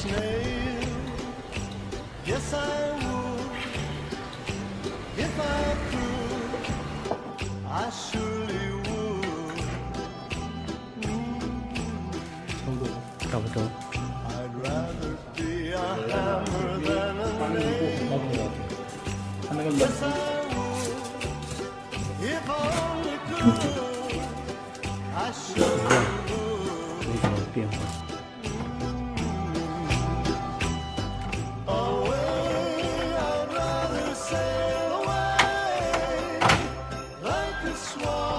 snail. Yes, I would. If I could, I surely would. 差不多。 I'd rather be a hammer than a nail. 它那个冷 Yes, I would. If only could, I surely would. 没什么变化。 Away, I'd rather sail away like a swan.